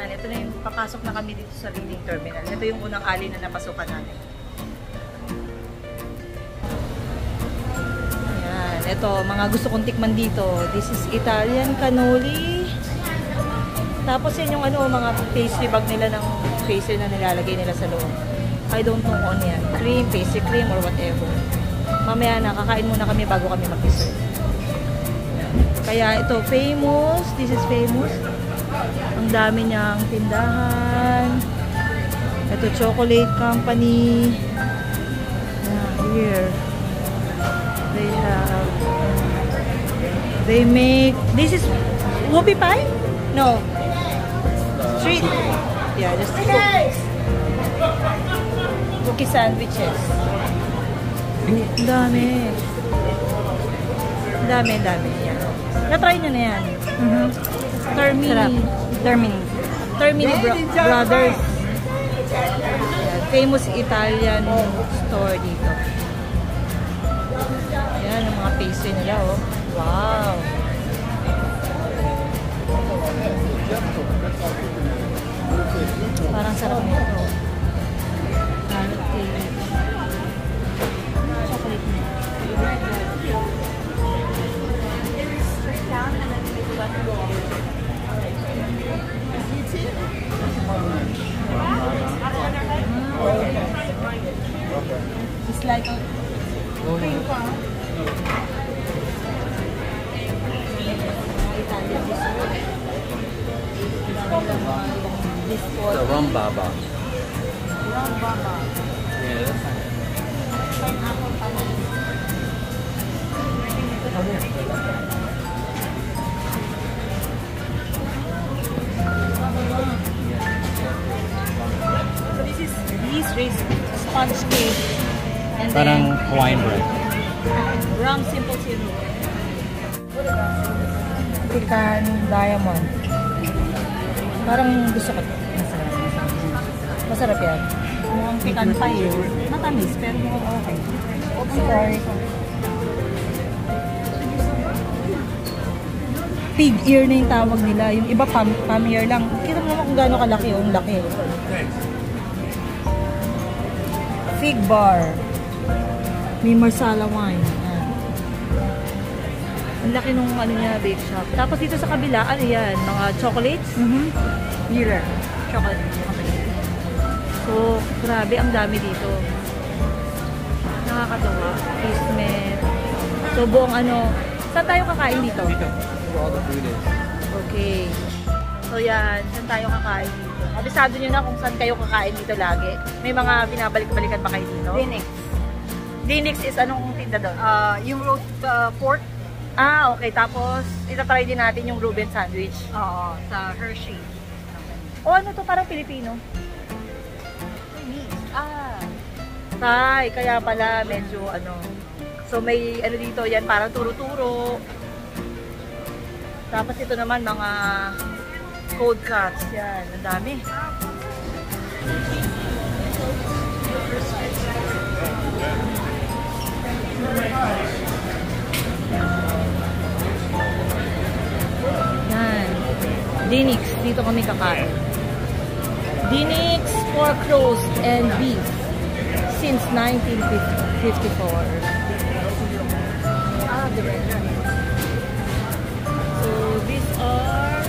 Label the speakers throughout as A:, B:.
A: Ito na yung papasok na kami dito sa reading terminal. Ito yung unang alley na napasukan natin. Ayan. Ito, mga gusto kong tikman dito. This is Italian cannoli. Tapos yan yung ano, mga pastry bag nila ng pastry na nilalagay nila sa loob. I don't know on yan. Cream, pastry cream, or whatever. Mamaya na, kakain muna kami bago kami mag-dessert. Kaya ito, famous. This is famous. Ang dami niyang tindahan. Ito, chocolate company. Here. They make, this is whoopie pie? No. Street. Yeah, just cookie sandwiches. Ang dami. Ang dami. Yan. Na-try nyo na yan. Termini Brothers. Yan. Famous Italian store dito. Yan, ang mga pastry nila, oh. Wow. Parang sarap nito. Chocolate na. It's like a cream puff. Italian dessert.
B: The rum baba.
A: Rum baba.
B: Yeah, that's nice.
A: Pineapple panini. So this is raised sponge cake. And
B: Parang Hawaiian bread.
A: Rum simple syrup. Pecan diamond. Parang gusto ko ito. Masarap yan. Mukhang pecan pie eh. Matamis pero mukhang okay. Sorry. Pig ear na yung tawag nila. Yung iba palm ear lang. Kita mo naman kung gaano kalaki yung laki. Fig bar. May marsala wine. Ang laki nung ano niya, bake shop. Tapos dito sa kabila, ano yan? Mga chocolates? Mirror. Chocolate. So, grabe, ang dami dito. Nakakatawa. Kismet. So, buong ano, saan tayo kakain dito?
B: Dito. Where all the food is.
A: Okay. So, yan. Saan tayo kakain dito? Abisado nyo na kung saan kayo kakain dito lagi. May mga binabalik-balikan pa kayo dito?
C: Dinix.
A: Dinix is anong tinda doon?
C: Yung roast pork.
A: Ah, okay. Tapos, itatry din natin yung Reuben sandwich.
C: Oo, sa Hershey.
A: O ano to? Parang Pilipino?
C: Chinese.
A: Thai. Kaya pala medyo ano. So, may ano dito yan, parang turo-turo. Tapos ito naman mga cold cuts. Yan, ang dami. Yan. Dinix. Dito kami kakain. Dinix pork roast and beef since 1954. The red rice. So, these are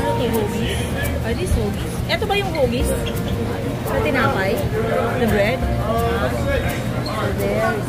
A: ano to, hoagies? Are these hoagies? Ito ba yung hoagies? Sa tinapay? The bread? So, there is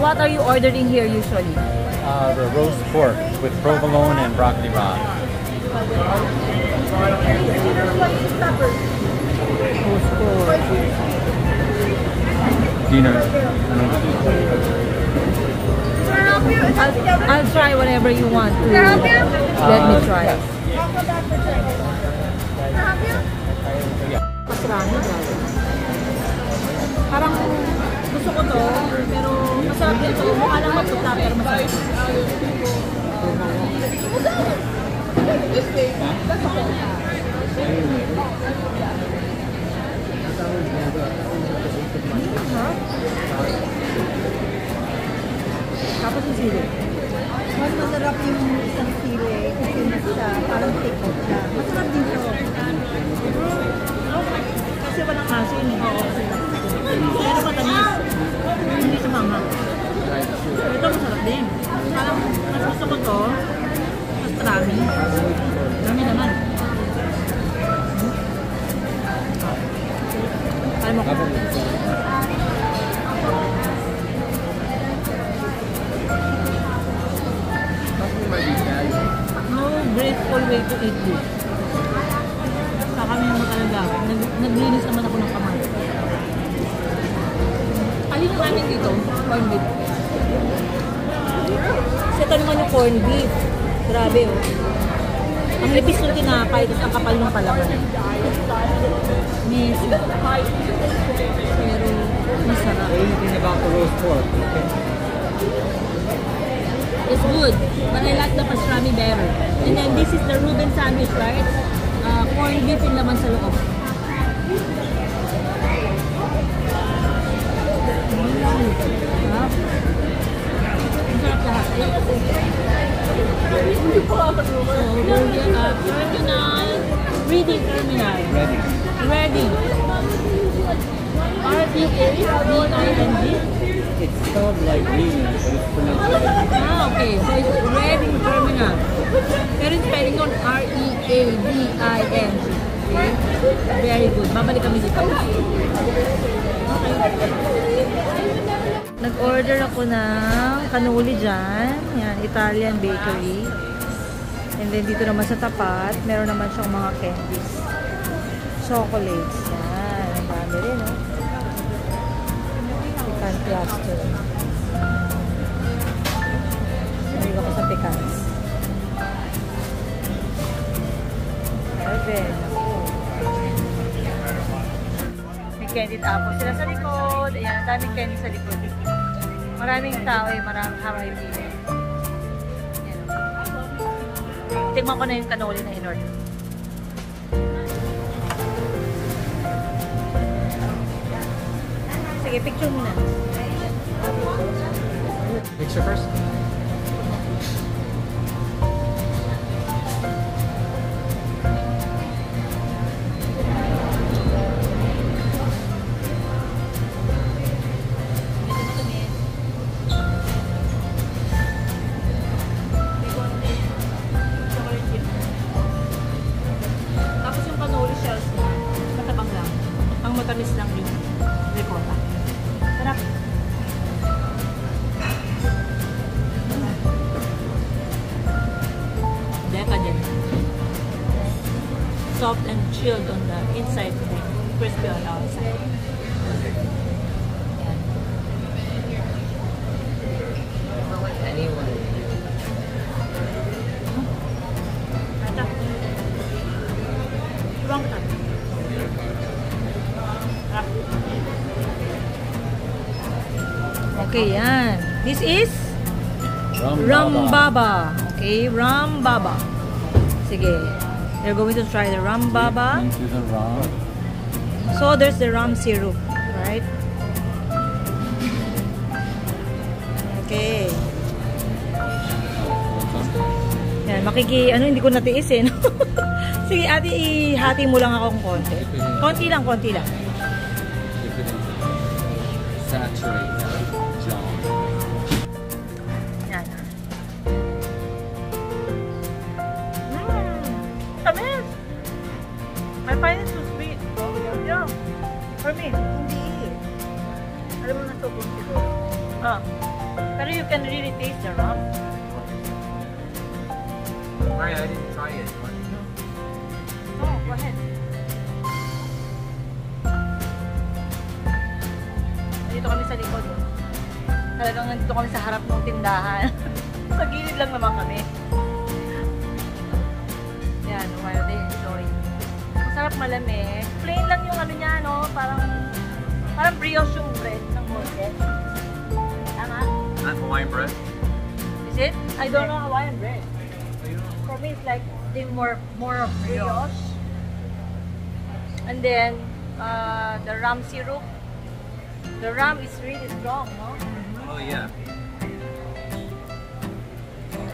A: What are you ordering here usually?
B: The roast pork with provolone and broccoli rabe.
A: Roast pork.
B: Dinner.
A: I'll try whatever you want to let me try. Masarami, guys. Parang gusto ko to, pero masarap din to. Mukha lang magpunta, pero masarap. way to eat this. Sa kami mo talaga. Naglinis naman ako ng kamay. Alin ang amin dito? Corn beef. Kasi tanungan yung corn beef. Grabe oh. Ang nipis ng tinapay, tapos ang kapal ng palaman. Messy. Pero masarap.
B: Anything about the roast pork?
A: It's good, but I like the pastrami better. And then this is the Reuben sandwich, right? Corn beef yung laman sa loob. Masarap lahat. So, there we are. Terminal. Reading terminal.
B: Ready.
A: Ready. R-E-A-D-I-N-G.
B: It's spelled like reading, but it's pronounced
A: Okay. So it's Reading terminal. Pero yung spelling nun, R-E-A-D-I-N-G. Okay? Very good. Babalik kami dito. Okay. Nag-order ako ng cannoli dyan. Yan, Italian bakery. And then dito naman sa tapat, meron naman siyang mga candies. Chocolates. Yan. Ang dami rin, no? Pecan cluster. Narinig ako sa pecans. Heaven. May candied apple sila sa likod. Ayan, ang daming candy sa likod. Maraming tao eh, maraming haway din. Tingnan ko na yung cannoli na in-order. Sige, picture muna.
B: Picture first?
A: Tapos yung cannoli shells niya, matabang lang. Ang matamis lang yung ricotta. Sarap. Decadent. Soft and chilled on the inside, crispy on the outside. Yan. Ata. Wrong time. Sarap. Okay, yan. This is Rambaba. Okay, Rambaba. Sige. They're going to try the Rambaba.
B: Into the rum.
A: So there's the rum syrup, right? Okay. Yan, hindi ko natiis eh. No? Sige, ate, ihati mo lang akong konti. Konti lang, konti lang.
B: Saturate that, John.
A: Yan. Tamis! I find it too sweet. Oh, yeah. For me, hindi. Alam mo na so good siguro. Pero you can really taste the rum.
B: Sorry, I didn't try it.
A: Oh, go ahead. Dito kami sa likod. Talagang nandito kami sa harap ng tindahan. Sa gilid lang naman kami. Yan, while they enjoy. Masarap, malamig. Plain lang yung ano niya, no? Parang brioche yung bread ng molde. Tama?
B: Not Hawaiian bread?
A: Is it? I don't know Hawaiian bread. For me, it's like more of brioche. And then, the rum syrup. The rum is really strong, no?
B: Oh, yeah.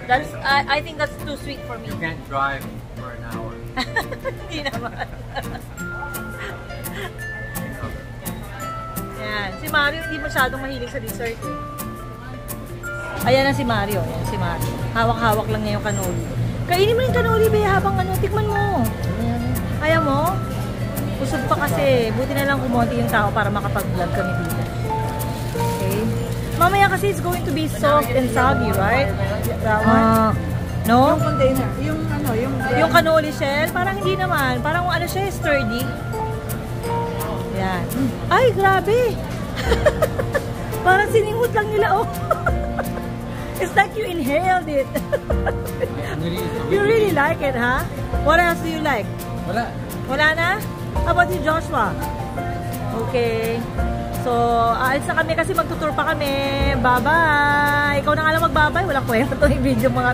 A: That's I think that's too sweet for me.
B: You can't drive for an hour.
A: Hindi naman. Yan. Si Mario hindi masyadong mahilig sa dessert eh. Ayan na si Mario. Ayan si Mario. Hawak-hawak lang niya yung cannoli. Kainin mo yung cannoli, be, habang ano, tikman mo. Kaya mo? Usog pa kasi. Buti na lang kumonti yung tao para makapag-vlog kami dito. Okay? Mamaya kasi it's going to be soft and soggy, right? That one? No?
C: Yung container. Yung ano,
A: Yung cannoli shell, parang hindi naman. Parang ano siya, sturdy. Yan. Ay, grabe! Parang sininghot lang nila, oh. It's like you inhaled it. You really like it, huh? What else do you like?
B: Wala.
A: Wala na? How about you, Joshua? Okay. So, aalis na kami kasi magtutur pa kami. Bye-bye! Ikaw na nga lang mag-bye-bye. Walang kwenta itong video mga